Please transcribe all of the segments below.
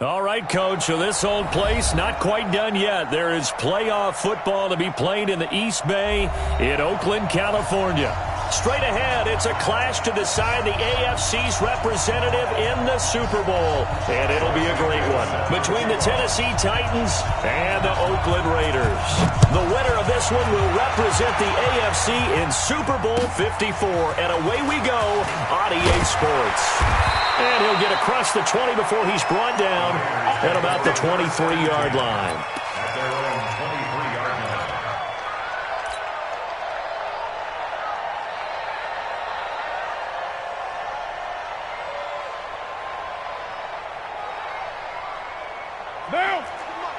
All right, Coach, so this old place not quite done yet. There is playoff football to be played in the East Bay in Oakland, California. Straight ahead, it's a clash to decide the AFC's representative in the Super Bowl. And it'll be a great one between the Tennessee Titans and the Oakland Raiders. The winner of this one will represent the AFC in Super Bowl 54. And away we go on EA Sports. And he'll get across the 20 before he's brought down at about the 23-yard line. At their own 23-yard line. Now,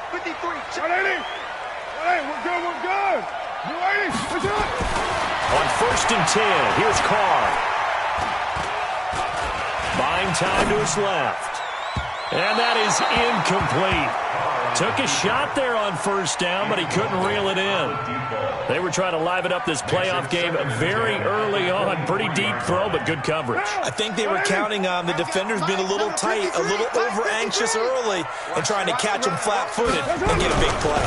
53, 180. 180, we're good, we're good. 280, we're good. On 1st and 10, here's Carr. Buying time to his left. And that is incomplete. Took a shot there on 1st down, but he couldn't reel it in. They were trying to liven up this playoff game very early on. Pretty deep throw, but good coverage. I think they were counting on the defenders being a little tight, a little over-anxious early, and trying to catch him flat-footed and get a big play.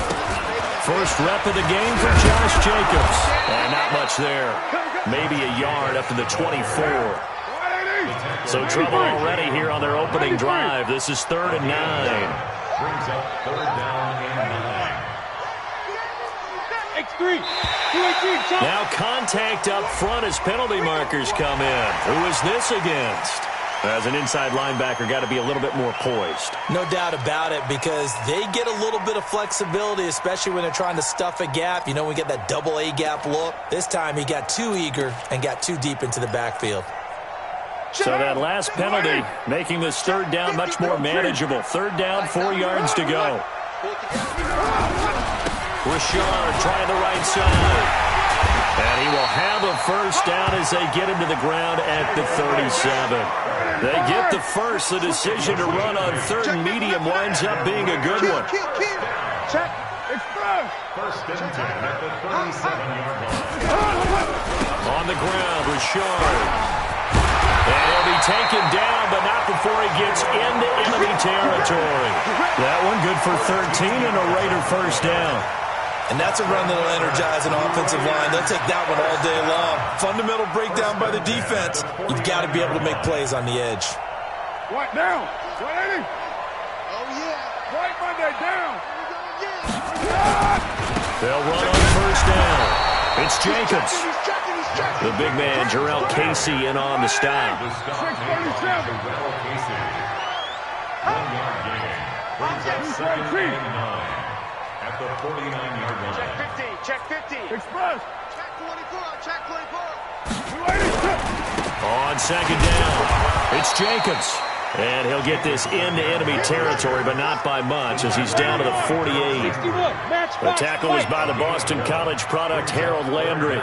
First rep of the game for Josh Jacobs. And not much there. Maybe a yard up to the 24. So trouble already here on their opening drive. This is 3rd and 9. Brings up 3rd down and 9. X3. Now contact up front as penalty markers come in. Who is this against? As an inside linebacker, got to be a little bit more poised. No doubt about it, because they get a little bit of flexibility, especially when they're trying to stuff a gap. You know, we get that double A gap look. This time he got too eager and got too deep into the backfield. So that last penalty making this 3rd down much more manageable. 3rd down, 4 yards to go. Richard trying the right side. And he will have a 1st down as they get him to the ground at the 37. They get the first. The decision to run on 3rd and medium winds up being a good one. Check. Express. 1st and 10 at the 37-yard line. On the ground, Richard. And he'll be taken down, but not before he gets into enemy territory. That one good for 13 and a Raider 1st down. And that's a run that'll energize an offensive line. They'll take that one all day long. Fundamental breakdown by the defense. You've got to be able to make plays on the edge. What down? 180. Oh, yeah. Right Monday down. They'll run on 1st down. It's Jacobs. The big man, Jarrell Casey, in on the stop. The stop made by Jarrell Casey. 1-yard gain. Brings up 2nd and 9 at the 49-yard line. Check 50. Check 50. Express. Check 24. Check 24. On 2nd down, it's Jacobs. And he'll get this into enemy territory, but not by much, as he's down to the 48. The tackle was by the Boston College product, Harold Landry.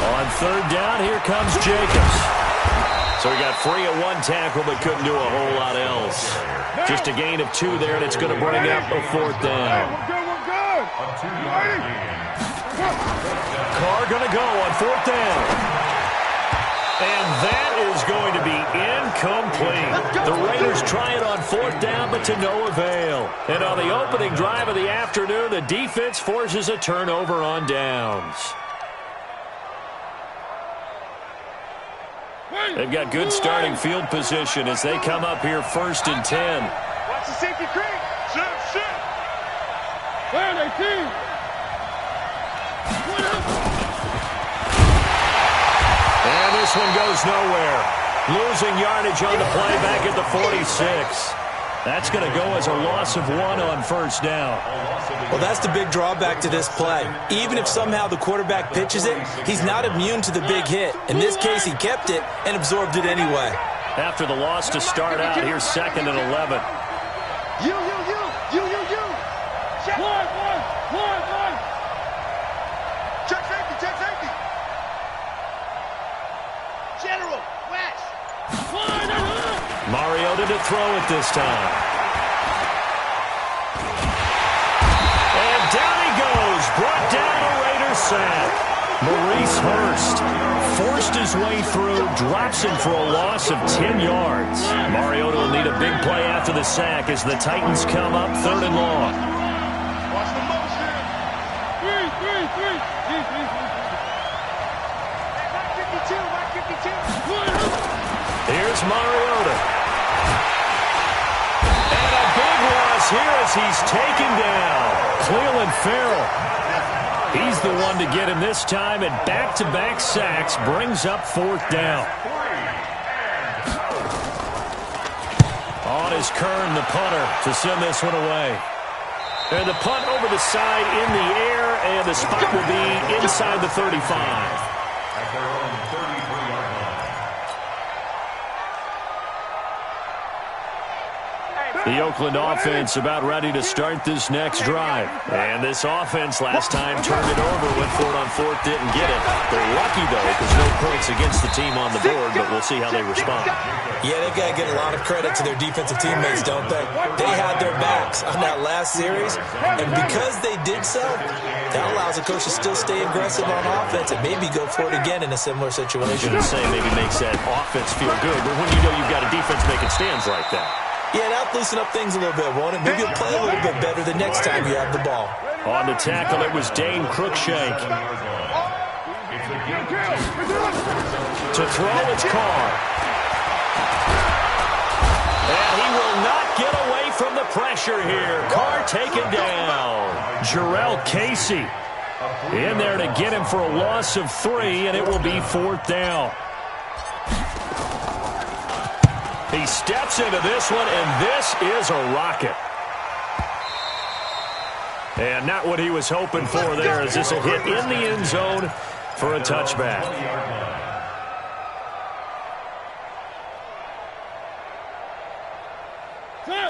On 3rd down, here comes Jacobs. So he got free of 1 tackle, but couldn't do a whole lot else. Just a gain of 2 there, and it's going to bring up a 4th down. A 2-yard gain. Carr going to go on 4th down. And that is going to be incomplete. The Raiders try it on 4th down, but to no avail. And on the opening drive of the afternoon, the defense forces a turnover on downs. They've got good starting field position as they come up here 1st and 10. Watch the safety creek. Shit. Where they team? And this one goes nowhere. Losing yardage on the play back at the 46. That's going to go as a loss of 1 on 1st down. Well, that's the big drawback to this play. Even if somehow the quarterback pitches it, he's not immune to the big hit. In this case, he kept it and absorbed it anyway. After the loss to start out, here's 2nd and 11. You. Check. One. Check safety. General, West. Mariota to throw it this time. And down he goes, brought sack. Maurice Hurst forced his way through, drops him for a loss of 10 yards. Mariota will need a big play after the sack as the Titans come up 3rd and long. Watch the motion. Three. Mark 52. Here's Mariota. And a big loss here as he's taken down. Cleveland Farrell. He's the one to get him this time, and back-to-back sacks brings up 4th down. On is Kern, the punter, to send this one away. And the punt over the side in the air, and the spot will be inside the 35. At their own 33-yard line. The Oakland offense about ready to start this next drive. And this offense last time turned it over, went for it on 4th, didn't get it. They're lucky, though, because no points against the team on the board, but we'll see how they respond. Yeah, they've got to get a lot of credit to their defensive teammates, don't they? They had their backs on that last series, and because they did so, that allows the coach to still stay aggressive on offense and maybe go for it again in a similar situation. I was going to say maybe makes that offense feel good, but when you know you've got a defense making stands like that. Yeah, that'll loosen up things a little bit, won't it? Maybe you'll play a little bit better the next time you have the ball. On the tackle, it was Dane Cruikshank. To throw, it's Carr. And he will not get away from the pressure here. Carr taken down. Jarrell Casey in there to get him for a loss of 3, and it will be 4th down. He steps into this one, and this is a rocket. And not what he was hoping for there, as this will hit in the end zone for a touchback.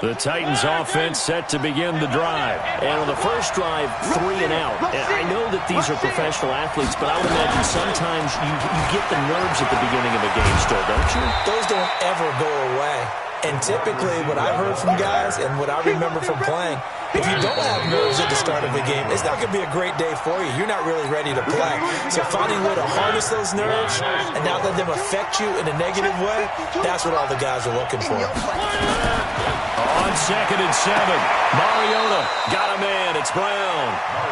The Titans offense set to begin the drive. And on the first drive, 3 and out. And I know that these are professional athletes, but I would imagine sometimes you get the nerves at the beginning of a game still, don't you? Those don't ever go away. And typically what I've heard from guys and what I remember from playing, if you don't have nerves at the start of a game, it's not going to be a great day for you. You're not really ready to play. So finding a way to harness those nerves and not let them affect you in a negative way, that's what all the guys are looking for. On 2nd and 7, Mariota got a man. It's Brown.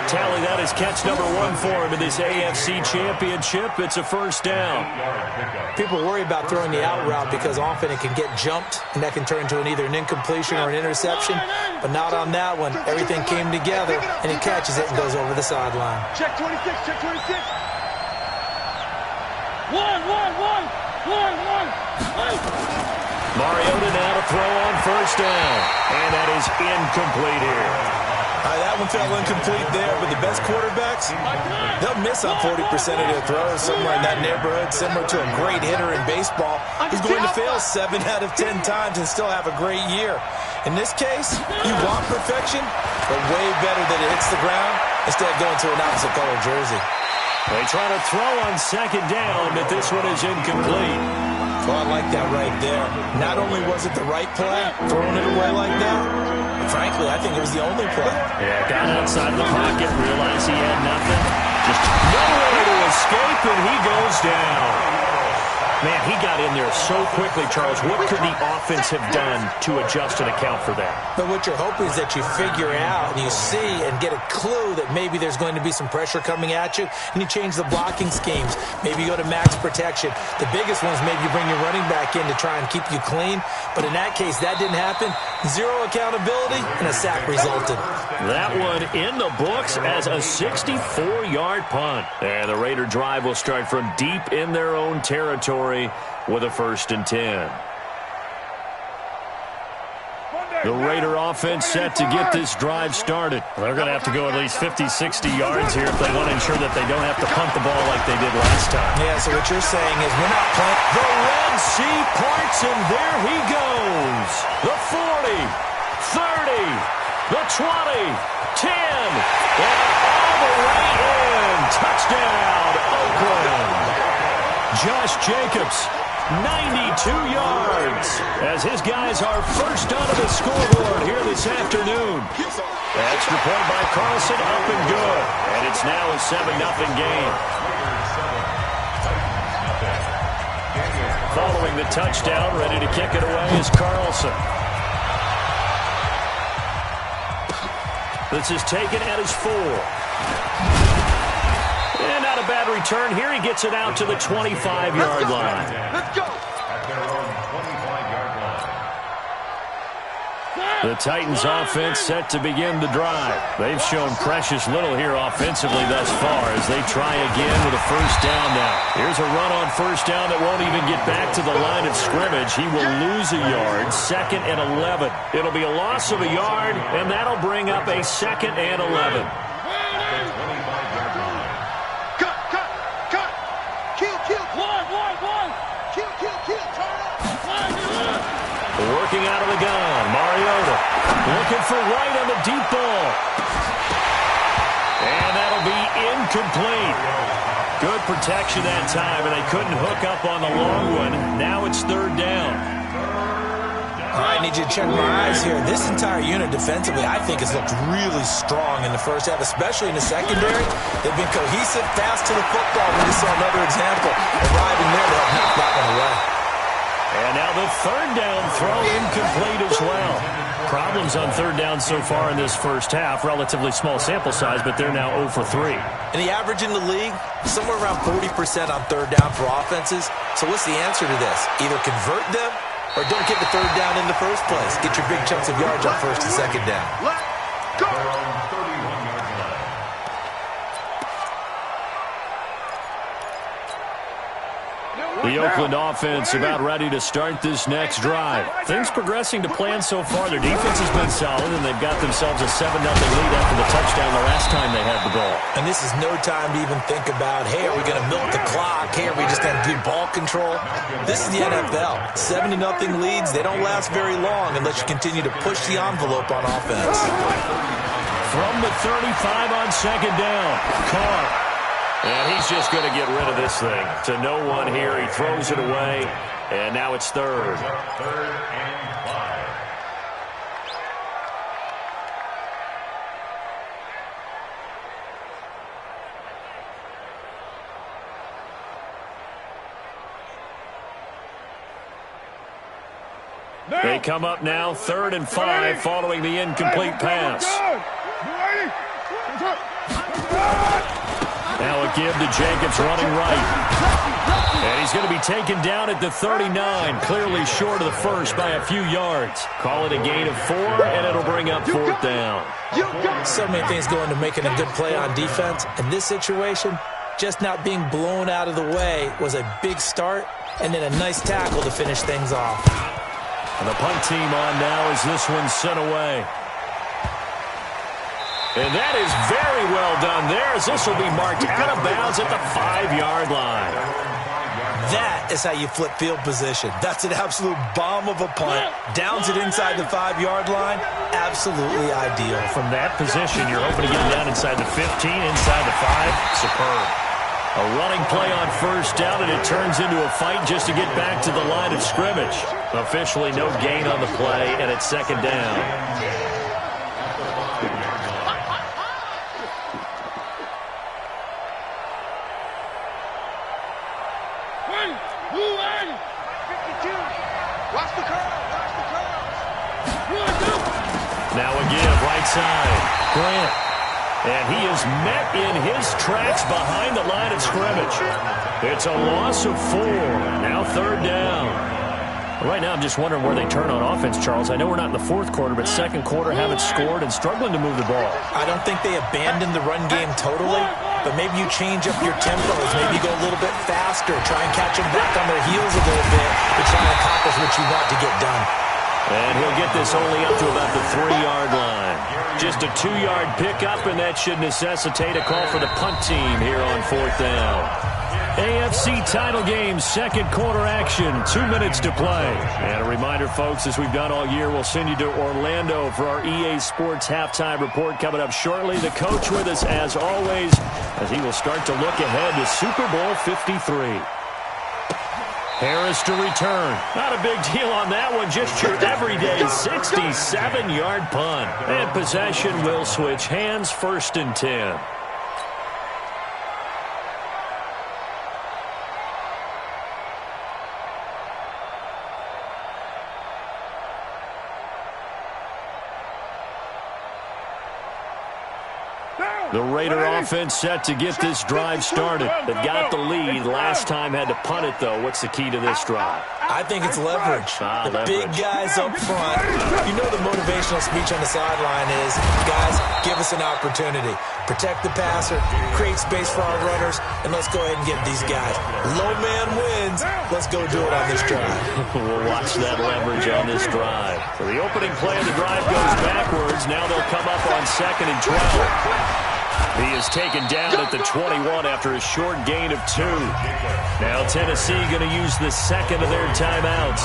Tally, that is catch number 1 for him in this AFC Championship. It's a 1st down. People worry about throwing the out route because often it can get jumped, and that can turn into either an incompletion or an interception. But not on that one. Everything came together, and he catches it and goes over the sideline. Check 26, check 26. One. Mariota now to throw on 1st down. And that is incomplete here. That one fell incomplete there, but the best quarterbacks, they'll miss on 40% of their throws, somewhere in that neighborhood, similar to a great hitter in baseball who's going to fail 7 out of 10 times and still have a great year. In this case, you want perfection, but way better that it hits the ground instead of going to an opposite color jersey. They try to throw on 2nd down, but this one is incomplete. Well, I like that right there. Not only was it the right play, throwing it away like that, but frankly, I think it was the only play. Yeah, got outside the pocket, realized he had nothing. Just no way to escape, and he goes down. Man, he got in there so quickly, Charles. What could the offense have done to adjust and account for that? But what you're hoping is that you figure out and you see and get a clue that maybe there's going to be some pressure coming at you, and you change the blocking schemes. Maybe you go to max protection. The biggest one is maybe you bring your running back in to try and keep you clean. But in that case, that didn't happen. 0 accountability, and a sack resulted. That one in the books as a 64-yard punt. And the Raider drive will start from deep in their own territory with a 1st and 10. The Raider offense set to get this drive started. They're going to have to go at least 50, 60 yards here if they want to ensure that they don't have to punt the ball like they did last time. Yeah, so what you're saying is we're not playing. The Red Sea parts, and there he goes. The 40, 30, the 20, 10, and all the way in. Touchdown, Oakland. Josh Jacobs 92 yards as his guys are first onto the scoreboard here this afternoon. Extra point by Carlson, up and good. And it's now a 7-0 game. Following the touchdown, ready to kick it away is Carlson. This is taken at his 4. And not a bad return here. He gets it out to the 25-yard line. Let's go. At their own 25-yard line. The Titans offense set to begin the drive. They've shown precious little here offensively thus far as they try again with a first down now. Here's a run on first down that won't even get back to the line of scrimmage. He will lose a yard, 2nd and 11. It'll be a loss of a yard, and that'll bring up a 2nd and 11. Working out of the gun, Mariota looking for White on the deep ball. And that'll be incomplete. Good protection that time, and they couldn't hook up on the long one. Now it's 3rd down. I need you to check my eyes here. This entire unit defensively, I think, has looked really strong in the first half, especially in the secondary. They've been cohesive, fast to the football. We just saw another example of riding there to help knock that one away. And now the 3rd down throw incomplete as well. Problems on 3rd down so far in this first half. Relatively small sample size, but they're now 0 for 3. And the average in the league, somewhere around 40% on 3rd down for offenses. So what's the answer to this? Either convert them or don't get the 3rd down in the first place. Get your big chunks of yards on 1st and 2nd down. Let's go. Their own 31-yard line. The Oakland offense about ready to start this next drive. Things progressing to plan so far. Their defense has been solid, and they've got themselves a 7-0 lead after the touchdown the last time they had the ball. And this is no time to even think about, hey, are we going to milk the clock? Hey, are we just going to do ball control? This is the NFL. 70-0 leads, they don't last very long unless you continue to push the envelope on offense. From the 35 on 2nd down, Carr. And he's just going to get rid of this thing. To no one here. He throws it away. And now it's 3rd. 3rd and 5. They come up now 3rd and 5 following the incomplete pass. Now a give to Jacobs running right. And he's going to be taken down at the 39, clearly short of the first by a few yards. Call it a gain of 4, and it'll bring up 4th down. So many things go into making a good play on defense. In this situation, just not being blown out of the way was a big start, and then a nice tackle to finish things off. And the punt team on now as this one's sent away. And that is very well done there as this will be marked out of bounds at the 5-yard line. That is how you flip field position. That's an absolute bomb of a punt. Downs it inside the 5-yard line. Absolutely ideal. From that position, you're hoping to get it down inside the 15, inside the 5. Superb. A running play on first down, and it turns into a fight just to get back to the line of scrimmage. Officially no gain on the play, and it's 2nd down. Now a give, right side. Grant. And he is met in his tracks behind the line of scrimmage. It's a loss of 4. Now 3rd down. Right now, I'm just wondering where they turn on offense, Charles. I know we're not in the 4th quarter, but 2nd quarter haven't scored and struggling to move the ball. I don't think they abandoned the run game totally, but maybe you change up your tempos. Maybe you go a little bit faster, try and catch them back on their heels a little bit to try and accomplish what you want to get done. And he'll get this only up to about the 3-yard line. Just a 2-yard pickup, and that should necessitate a call for the punt team here on 4th down. AFC title game, 2nd quarter action, 2 minutes to play. And a reminder, folks, as we've done all year, we'll send you to Orlando for our EA Sports halftime report coming up shortly. The coach with us, as always, as he will start to look ahead to Super Bowl 53. Harris to return. Not a big deal on that one. Just your everyday 67-yard punt. And possession will switch hands, 1st and 10. The Raider offense set to get this drive started. They've got the lead. Last time had to punt it, though. What's the key to this drive? I think it's leverage. The big guys up front. You know the motivational speech on the sideline is, guys, give us an opportunity. Protect the passer, create space for our runners, and let's go ahead and get these guys. Low man wins. Let's go do it on this drive. We'll watch that leverage on this drive. So the opening play of the drive goes backwards. Now they'll come up on 2nd and 12. He is taken down at the 21 after a short gain of 2. Now Tennessee going to use the second of their timeouts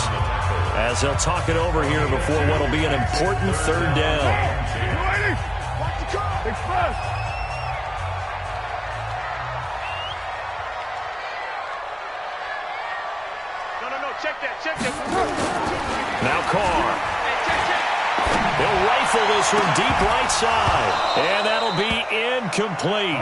as they'll talk it over here before what will be an important 3rd down. No, check that. Now Carr. He'll rifle this one deep right side. And that'll be incomplete.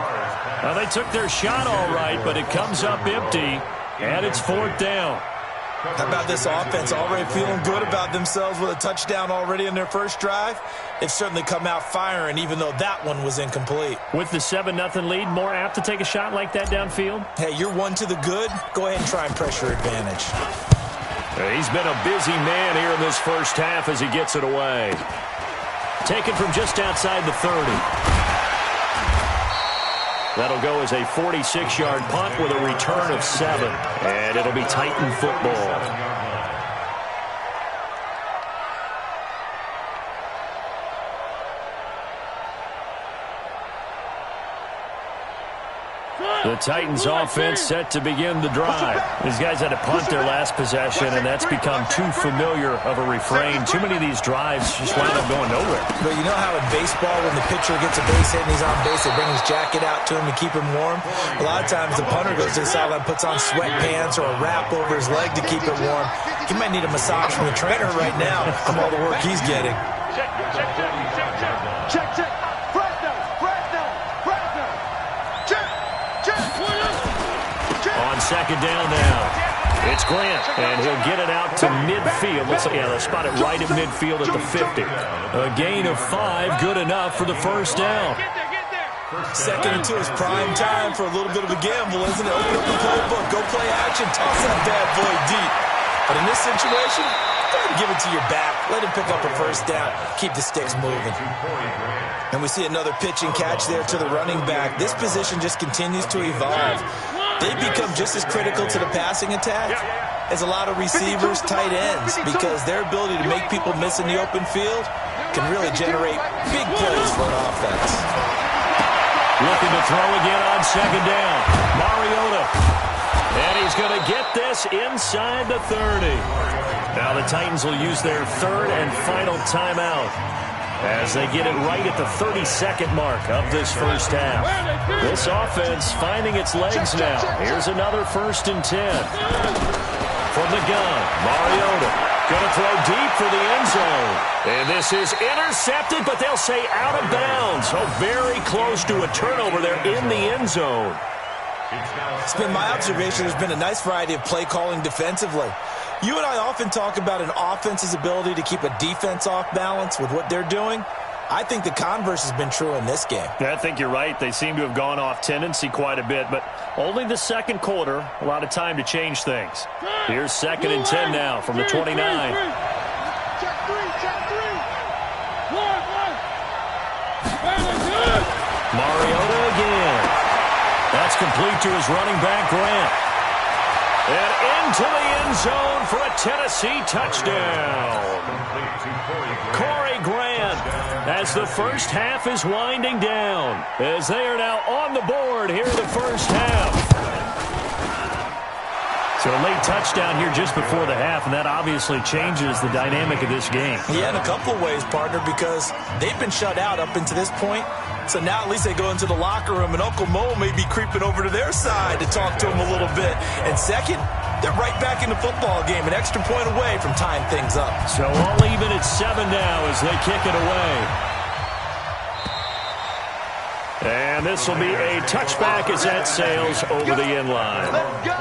Now, they took their shot all right, but it comes up empty. And it's 4th down. How about this offense already feeling good about themselves with a touchdown already in their first drive? They've certainly come out firing, even though that one was incomplete. With the 7-0 lead, more apt to take a shot like that downfield? Hey, you're one to the good. Go ahead and try and pressure advantage. He's been a busy man here in this first half as he gets it away. Taken from just outside the 30. That'll go as a 46-yard punt with a return of 7. And it'll be Titan football. The Titans offense set to begin the drive. These guys had to punt their last possession, and that's become too familiar of a refrain. Too many of these drives just wind up going nowhere. But you know how in baseball, when the pitcher gets a base hit and he's on base, they bring his jacket out to him to keep him warm? A lot of times the punter goes to the sideline, puts on sweatpants or a wrap over his leg to keep it warm. He might need a massage from the trainer right now from all the work he's getting. Check. On 2nd down now, it's Grant, and he'll get it out to midfield. They'll spot it right at midfield at the 50. A gain of 5, good enough for the 1st down. 2nd and 2 is prime time for a little bit of a gamble, isn't it? Open up the playbook, go play action, toss that bad boy deep. But in this situation, go ahead and give it to your back. Let him pick up a 1st down. Keep the sticks moving. And we see another pitch and catch there to the running back. This position just continues to evolve. They become just as critical to the passing attack as a lot of receivers, tight ends, because their ability to make people miss in the open field can really generate big plays for an offense. Looking to throw again on 2nd down. Mariota. And he's going to get this inside the 30. Now the Titans will use their 3rd and final timeout as they get it right at the 32nd mark of this first half. This offense finding its legs now. Here's another 1st and 10. From the gun, Mariota going to throw deep for the end zone. And this is intercepted, but they'll say out of bounds. So very close to a turnover there in the end zone. It's been my observation there's been a nice variety of play calling defensively. You and I often talk about an offense's ability to keep a defense off balance with what they're doing. I think the converse has been true in this game. Yeah, I think you're right. They seem to have gone off tendency quite a bit, but only the 2nd quarter, a lot of time to change things. Here's 2nd and 10 now from the 29. Check 3. Mariota again. That's complete to his running back, Grant. And into the end zone for a Tennessee touchdown. Corey Grant, as the first half is winding down, as they are now on the board here in the first half. So a late touchdown here just before the half, and that obviously changes the dynamic of this game. Yeah, in a couple of ways, partner, because they've been shut out up until this point. So now at least they go into the locker room, and Uncle Mo may be creeping over to their side to talk to him a little bit. And second, they're right back in the football game, an extra point away from tying things up. So all even at 7 now as they kick it away. And this will be a touchback as that sails over the end line. Let's go.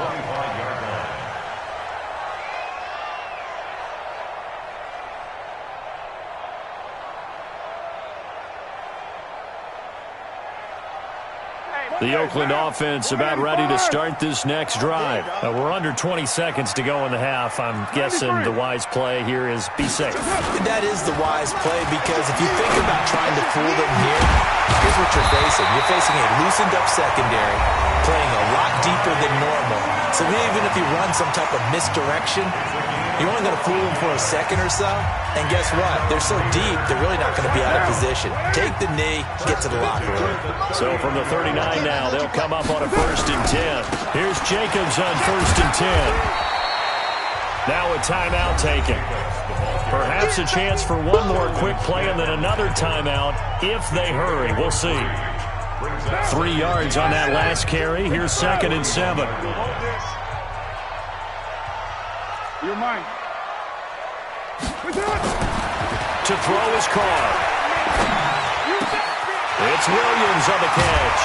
The Oakland offense about ready to start this next drive. We're under 20 seconds to go in the half. I'm guessing the wise play here is be safe. That is the wise play, because if you think about trying to fool them here, here's what you're facing. You're facing a loosened up secondary, playing a lot deeper than normal. So even if you run some type of misdirection, you're only going to fool them for a second or so. And guess what? They're so deep, they're really not going to be out of position. Take the knee, get to the locker room. So from the 39 now, they'll come up on a 1st and 10. Here's Jacobs on 1st and 10. Now a timeout taken. Perhaps a chance for one more quick play and then another timeout if they hurry. We'll see. 3 yards on that last carry. Here's 2nd and 7. You're mine. To throw his car. It's Williams on the catch.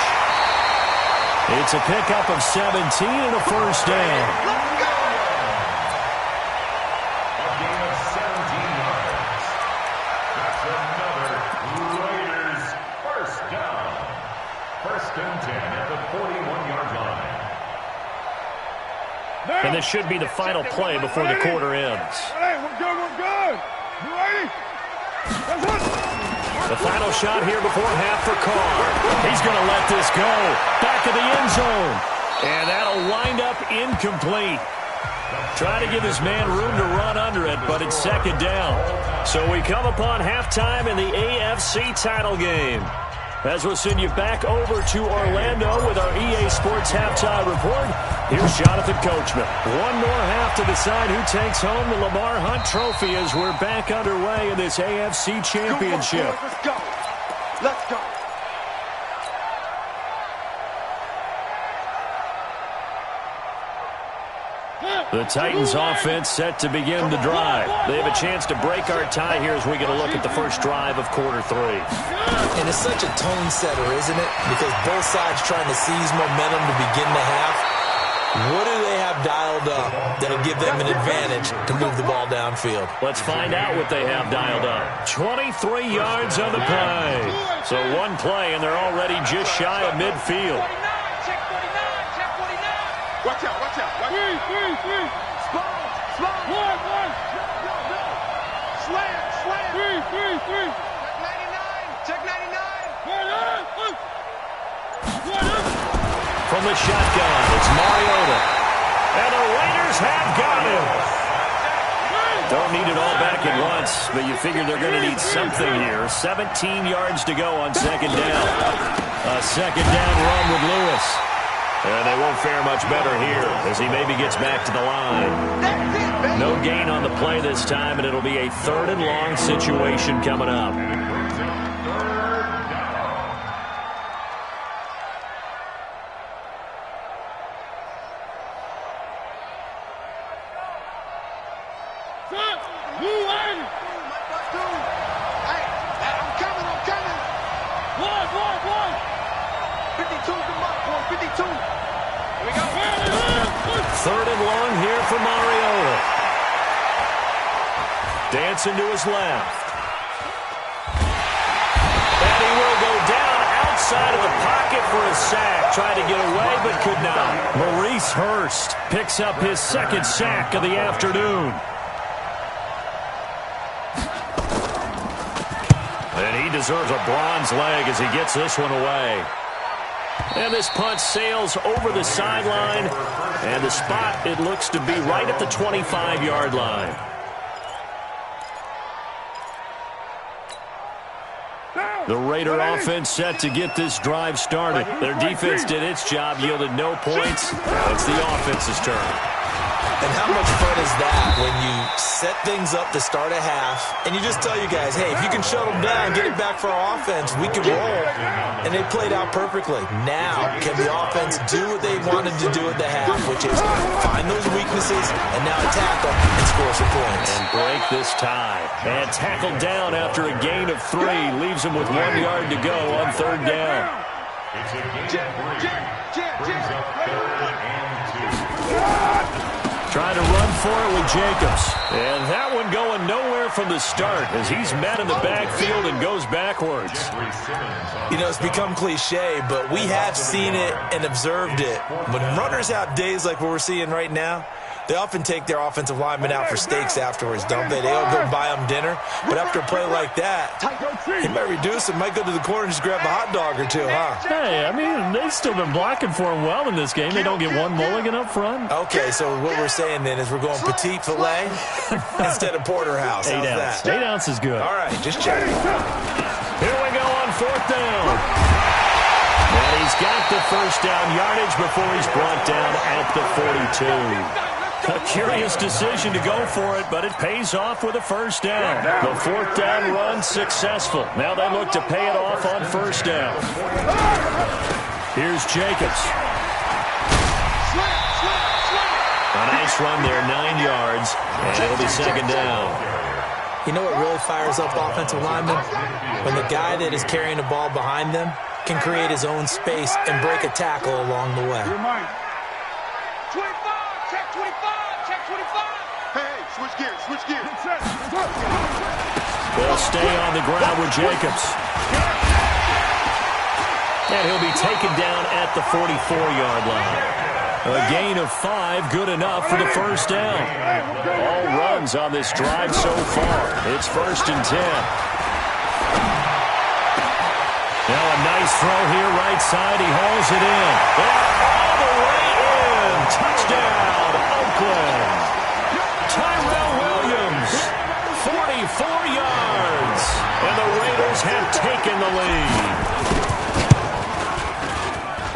It's a pickup of 17 and a 1st down. A gain of 17 yards. That's another Raiders 1st down. 1st and 10 at the 41-yard line. And this should be the final play before the quarter ends. Hey, we're good, we're good. You ready? That's it. The final shot here before half for Carr. He's going to let this go. Back of the end zone. And that'll wind up incomplete. Trying to give his man room to run under it, but it's 2nd down. So we come upon halftime in the AFC title game. As we'll send you back over to Orlando with our EA Sports halftime report, here's Jonathan Coachman. One more half to decide who takes home the Lamar Hunt Trophy as we're back underway in this AFC Championship. Let's go. Let's go. The Titans offense set to begin the drive. They have a chance to break our tie here as we get a look at the first drive of quarter 3. And it's such a tone setter, isn't it? Because both sides trying to seize momentum to begin the half. What do they have dialed up that'll give them an advantage to move the ball downfield? Let's find out what they have dialed up. 23 yards on the play. So one play, and they're already just shy of midfield. Check 49. Watch out, watch out. Three. Slow. One. Slam. Three. Check 99. From the shotgun, it's Mariota. And the Raiders have got him. Don't need it all back at once, but you figure they're going to need something here. 17 yards to go on 2nd down. A 2nd down run with Lewis. And they won't fare much better here as he maybe gets back to the line. No gain on the play this time, and it'll be a 3rd and long situation coming up. Dancing to his left. And he will go down outside of the pocket for a sack. Tried to get away, but could not. Maurice Hurst picks up his 2nd sack of the afternoon. And he deserves a bronze leg as he gets this one away. And this punt sails over the sideline. And the spot, it looks to be right at the 25-yard line. The Raider offense set to get this drive started. Their defense did its job, yielded no points. Now it's the offense's turn. And how much fun is that when you set things up to start a half and you just tell you guys, hey, if you can shut them down, get it back for our offense, we can roll. And they played out perfectly. Now, can the offense do what they wanted to do at the half, which is find those weaknesses and now attack them and score some points. And break this tie. And tackled down after a gain of 3. Leaves him with 1 yard to go on 3rd down. It's a gain of 3. Brings up 3rd and 2. Trying to run for it with Jacobs. And that one going nowhere from the start as he's met in the backfield and goes backwards. You know, it's become cliche, but we have seen it and observed it. When runners have days like what we're seeing right now, they often take their offensive linemen out for steaks afterwards, don't they? They'll go buy them dinner. But after a play like that, he might reduce it, might go to the corner and just grab a hot dog or two, huh? Hey, I mean, they've still been blocking for him well in this game. They don't get one mulligan up front. Okay, so what we're saying then is we're going petite filet instead of porterhouse. How's 8 ounce. that? 8 ounce is good. All right, just checking. Here we go on 4th down. And he's got the first down yardage before he's brought down at the 42. A curious decision to go for it, but it pays off with a first down. The 4th down run successful. Now they look to pay it off on 1st down. Here's Jacobs. A nice run there, 9 yards, and it'll be 2nd down. You know what really fires up offensive linemen? When the guy that is carrying the ball behind them can create his own space and break a tackle along the way. 25, check 25, check 25. Hey, switch gears, switch gears. They'll stay on the ground with Jacobs. And he'll be taken down at the 44-yard line. A gain of 5, good enough for the first down. All runs on this drive so far. It's 1st and 10. Now a nice throw here, right side. He hauls it in. All the way in. Touchdown, Oakland. Tyrell Williams, 44 yards. And the Raiders have taken the lead.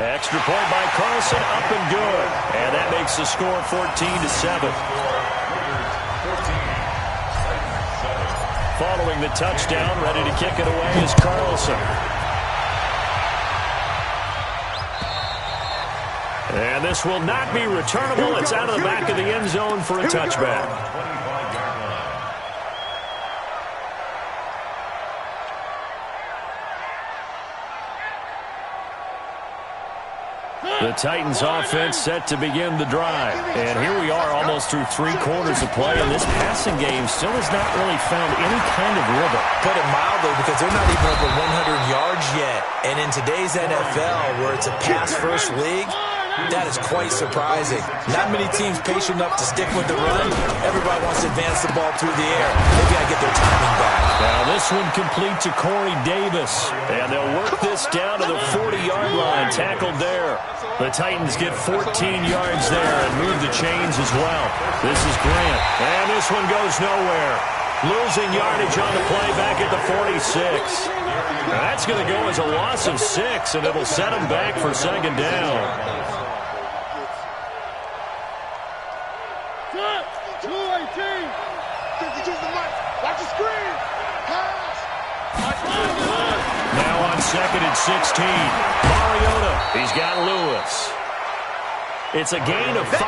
Extra point by Carlson, up and good. And that makes the score 14-7. Following the touchdown, ready to kick it away is Carlson. And this will not be returnable. It's out of the back of the end zone for a touchback. The Titans offense set to begin the drive. And here we are almost through 3 quarters of play, and this passing game still has not really found any kind of rhythm. Put it mildly, because they're not even over 100 yards yet. And in today's NFL, where it's a pass-first league, that is quite surprising. Not many teams patient enough to stick with the run. Everybody wants to advance the ball through the air. They've got to get their timing back. Now this one complete to Corey Davis. And they'll work this down to the 40-yard line. Tackled there. The Titans get 14 yards there and move the chains as well. This is Grant. And this one goes nowhere. Losing yardage on the play back at the 46. Now that's going to go as a loss of 6, and it'll set them back for 2nd down. 218. Watch the screen. Pass. Now on 2nd and 16. Mariota. He's got Lewis. It's a gain of 5.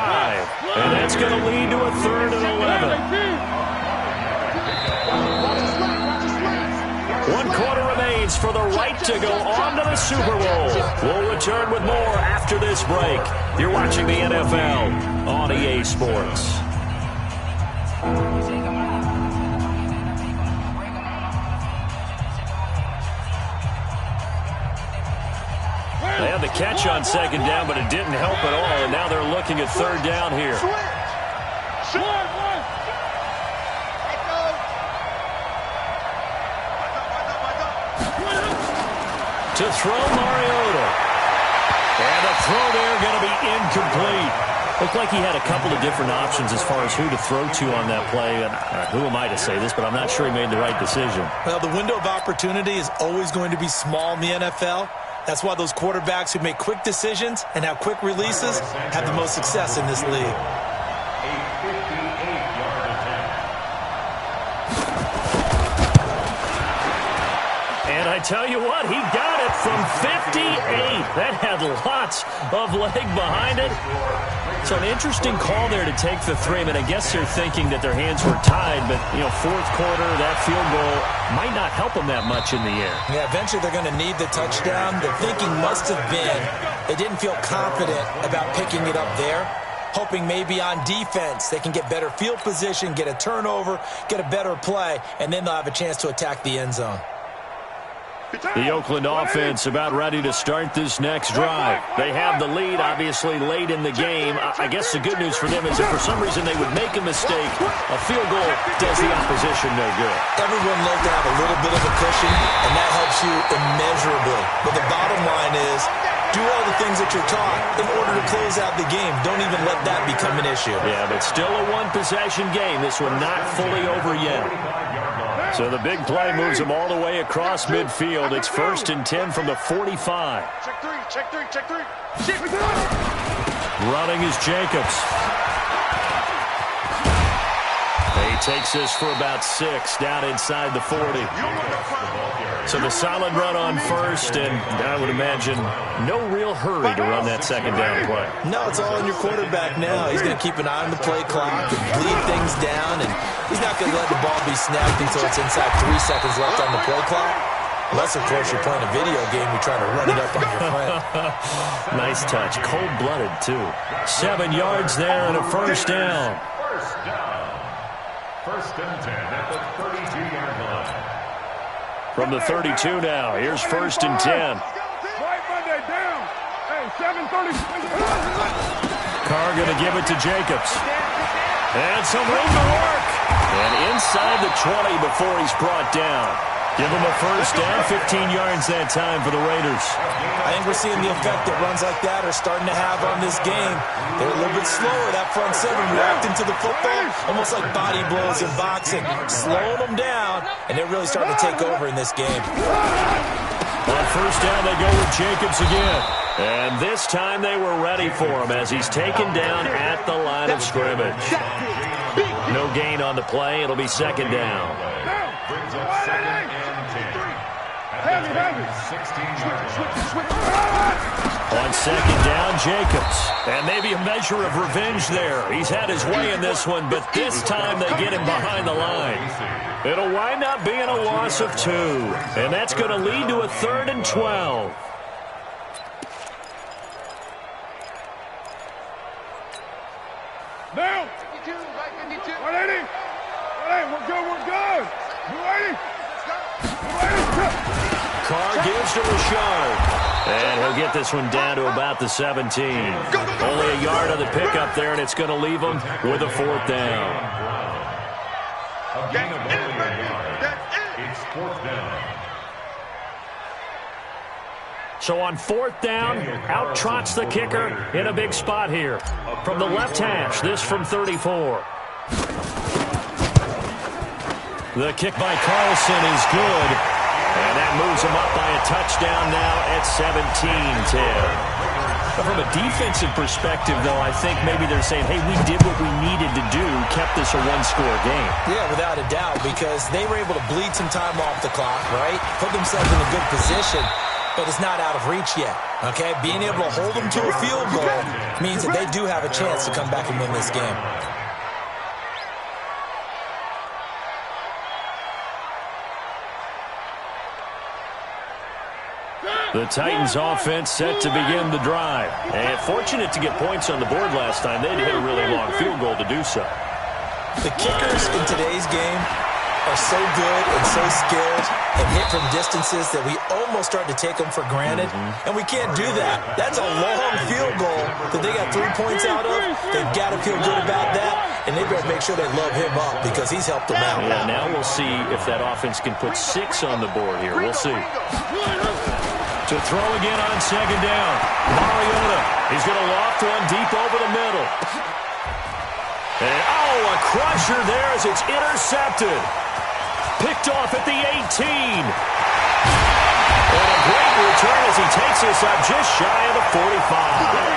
And that's going to lead to a 3rd and 11. 1 quarter remains for the right to go on to the Super Bowl. We'll return with more after this break. You're watching the NFL on EA Sports. They had the catch on 2nd down, but it didn't help at all, and now they're looking at 3rd down here. To throw Mariota. And the throw there going to be incomplete. Looked like he had a couple of different options as far as who to throw to on that play. And who am I to say this, but I'm not sure he made the right decision. Well, the window of opportunity is always going to be small in the NFL. That's why those quarterbacks who make quick decisions and have quick releases have the most success in this league. And I tell you what, he got it from 58. That had lots of leg behind it. So an interesting call there to take the three. I mean, I guess they're thinking that their hands were tied, but, you know, fourth quarter, that field goal might not help them that much in the air. Yeah, eventually they're going to need the touchdown. The thinking must have been they didn't feel confident about picking it up there, hoping maybe on defense they can get better field position, get a turnover, get a better play, and then they'll have a chance to attack the end zone. The Oakland offense about ready to start this next drive. They have the lead, obviously, late in the game. I guess the good news for them is if for some reason they would make a mistake, a field goal does the opposition no good. Everyone loves to have a little bit of a cushion, and that helps you immeasurably. But the bottom line is, do all the things that you're taught in order to close out the game. Don't even let that become an issue. Yeah, but still a one-possession game. This one not fully over yet. So the big play moves them all the way across midfield. It's 1st and 10 from the 45. Check three. Running is Jacobs. He takes this for about 6 down inside the 40. So the solid run on first, and I would imagine no real hurry to run that second down play. No, it's all on your quarterback now. He's going to keep an eye on the play clock and bleed things down, and he's not going to let the ball be snapped until it's inside 3 seconds left on the play clock. Unless, of course, you're playing a video game, you're trying to run it up on your friend. Nice touch. Cold-blooded, too. 7 yards there and a first down. First and 10 at the 32-yard line. From the 32 now, here's 1st and 10. Right Monday down. Hey, 7:30. Carr going to give it to Jacobs. And some room to work. And inside the 20 before he's brought down. Give him a first down, 15 yards that time for the Raiders. I think we're seeing the effect that runs like that are starting to have on this game. They're a little bit slower, that front seven reacting to the football, almost like body blows in boxing, slowing them down, and they're really starting to take over in this game. On first down, they go with Jacobs again. And this time they were ready for him as he's taken down at the line of scrimmage. No gain on the play. It'll be second down. Brings up 2nd and 10. On second down, Jacobs. And maybe a measure of revenge there. He's had his way in this one, but this time they get him behind the line. It'll wind up being a loss of 2. And that's going to lead to a 3rd and 12. Down. 180. We're good. 280. Carr gives to Rashard. And he'll get this one down to about the 17. Only a yard on the pickup there, and it's going to leave him with a 4th down. A gain of only a yard. It's 4th down. So on 4th down, out trots the kicker in a big spot here. From the left hash, this from 34. The kick by Carlson is good. And that moves him up by a touchdown now at 17-10. But from a defensive perspective, though, I think maybe they're saying, hey, we did what we needed to do, kept this a one-score game. Yeah, without a doubt, because they were able to bleed some time off the clock, right? Put themselves in a good position, but it's not out of reach yet, okay? Being able to hold them to a field goal means that they do have a chance to come back and win this game. The Titans offense set to begin the drive. And fortunate to get points on the board last time. They had to hit a really long field goal to do so. The kickers in today's game are so good and so skilled and hit from distances that we almost start to take them for granted. And we can't do that. That's a long field goal that they got 3 points out of. They've got to feel good about that. And they better make sure they love him up because he's helped them out. Yeah, now we'll see if that offense can put 6 on the board here. We'll see. To throw again on second down. Mariota, he's going to loft one deep over the middle. And, a crusher there as it's intercepted. Picked off at the 18. And a great return as he takes this up just shy of the 45.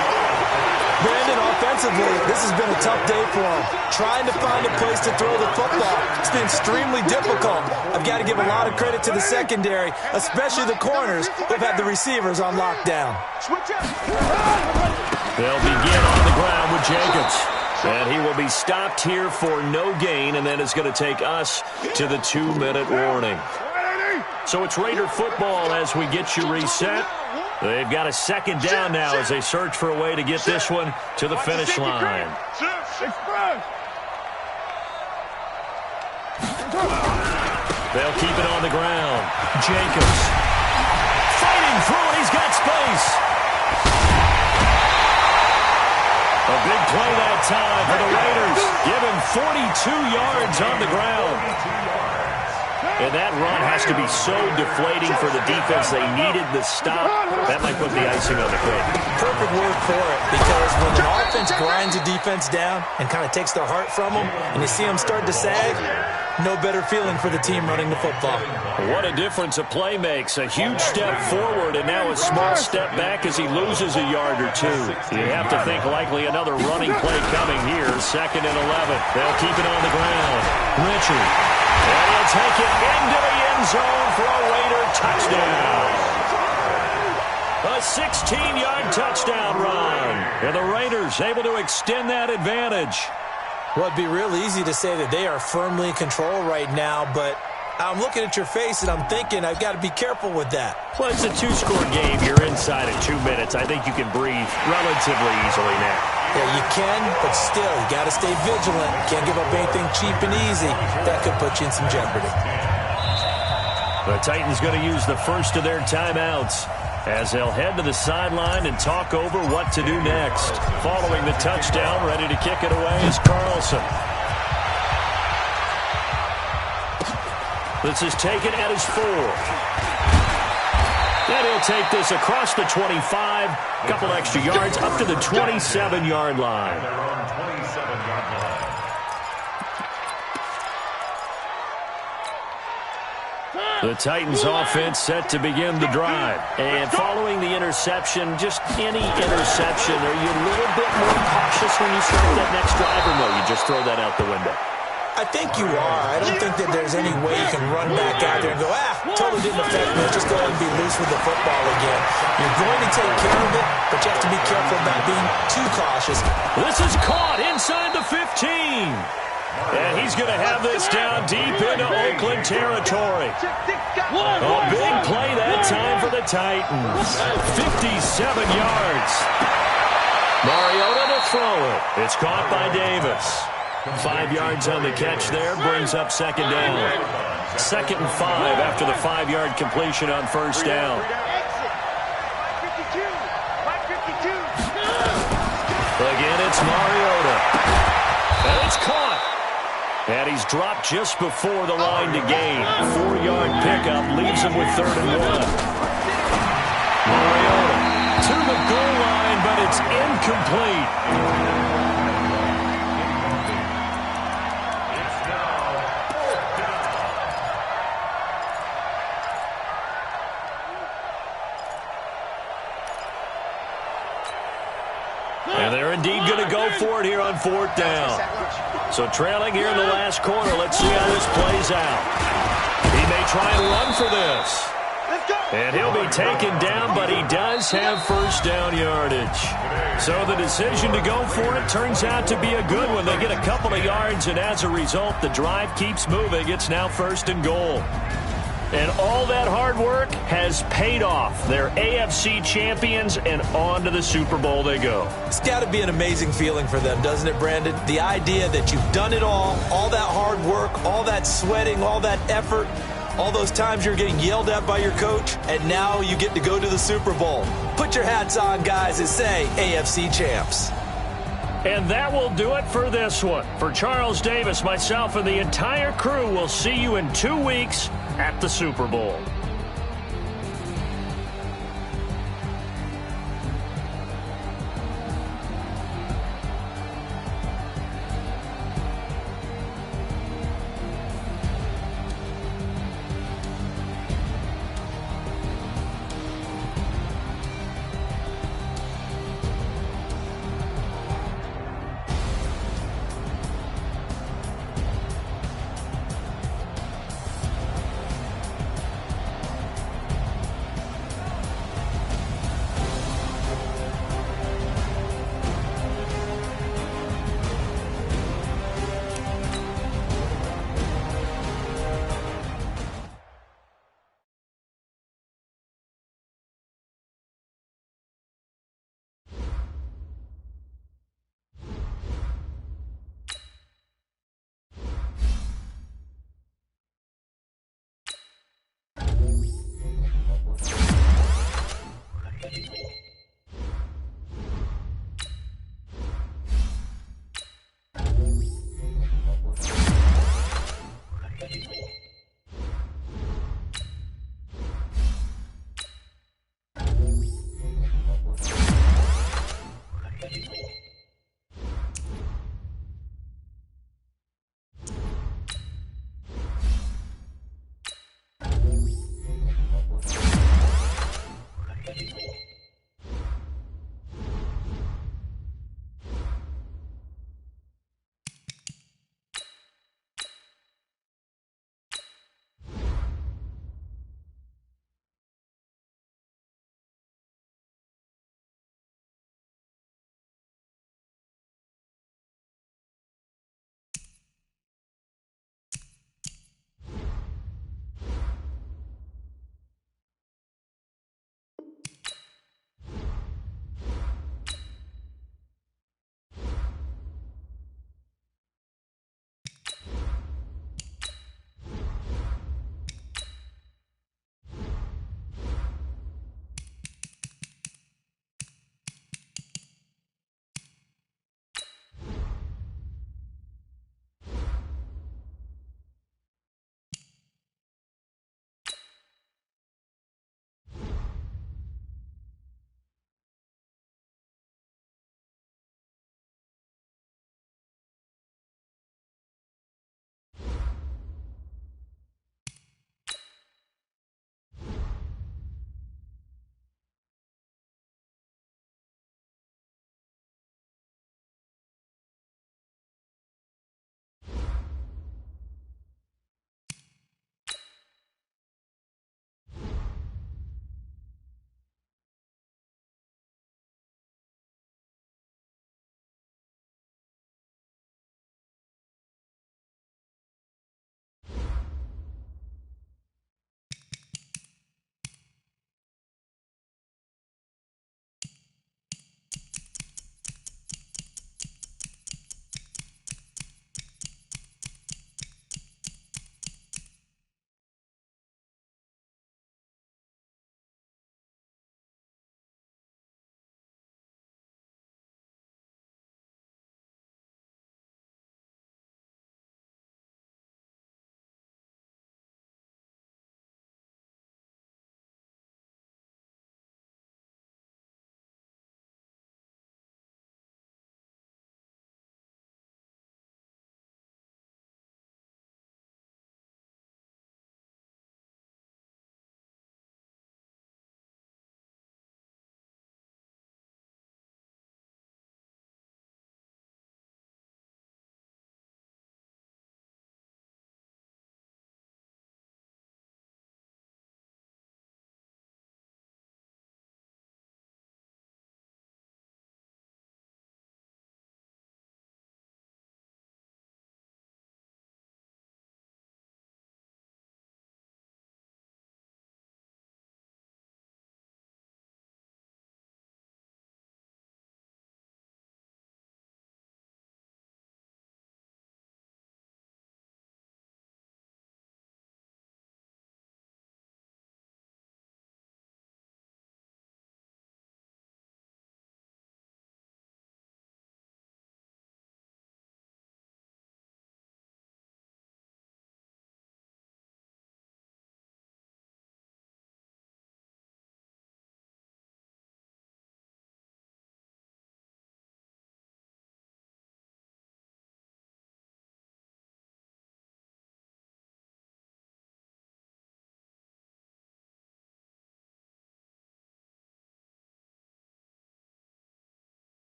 Brandon, offensively, this has been a tough day for him. Trying to find a place to throw the football. It's been extremely difficult. I've got to give a lot of credit to the secondary, especially the corners who've had the receivers on lockdown. They'll begin on the ground with Jacobs. And he will be stopped here for no gain, and then it's going to take us to the 2-minute warning. So it's Raider football as we get you reset. They've got a second down now as they search for a way to get this one to the finish line. They'll keep it on the ground. Jacobs fighting through it. He's got space. A big play that time for the Raiders. Given 42 yards on the ground. And that run has to be so deflating for the defense. They needed the stop. That might put the icing on the cake. Perfect word for it, because when an offense grinds a defense down and kind of takes their heart from them, and you see them start to sag, no better feeling for the team running the football. What a difference a play makes. A huge step forward and now a small step back as he loses a yard or two. You have to think likely another running play coming here. 2nd and 11. They'll keep it on the ground. Richard. And he'll take it into the end zone for a Raider touchdown. A 16-yard touchdown run. And the Raiders able to extend that advantage. Well, it'd be real easy to say that they are firmly in control right now, but I'm looking at your face and I'm thinking I've got to be careful with that. Well, it's a 2-score game. You're inside of 2 minutes. I think you can breathe relatively easily now. Yeah, you can, but still, you got to stay vigilant. Can't give up anything cheap and easy. That could put you in some jeopardy. The Titans going to use the first of their timeouts as they'll head to the sideline and talk over what to do next. Following the touchdown, ready to kick it away is Carlson. This is taken at his 4. And he'll take this across the 25, couple extra yards, up to the 27-yard line. The Titans offense set to begin the drive. And following the interception, just any interception, are you a little bit more cautious when you start that next drive, or no, you just throw that out the window? I think you are. I don't think that there's any way you can run back out there and go, totally didn't affect me. Just go ahead and be loose with the football again. You're going to take care of it, but you have to be careful about being too cautious. This is caught inside the 15. And he's going to have this down deep into Oakland territory. A big play that time for the Titans. 57 yards. Mariota to throw it. It's caught by Davis. 5 yards on the catch there, brings up second down. 2nd and 5 after the 5-yard completion on first down. Again, it's Mariota. And it's caught. And he's dropped just before the line to gain. 4-yard pickup leaves him with 3rd and 1. Mariota to the goal line, but it's incomplete. And they're indeed going to go for it here on 4th down. So trailing here in the last quarter, let's see how this plays out. He may try and run for this. And he'll be taken down, but he does have first down yardage. So the decision to go for it turns out to be a good one. They get a couple of yards, and as a result, the drive keeps moving. It's now 1st and goal. And all that hard work has paid off. They're AFC champions, and on to the Super Bowl they go. It's got to be an amazing feeling for them, doesn't it, Brandon? The idea that you've done it all that hard work, all that sweating, all that effort, all those times you're getting yelled at by your coach, and now you get to go to the Super Bowl. Put your hats on, guys, and say AFC champs. And that will do it for this one. For Charles Davis, myself, and the entire crew, we'll see you in 2 weeks at the Super Bowl.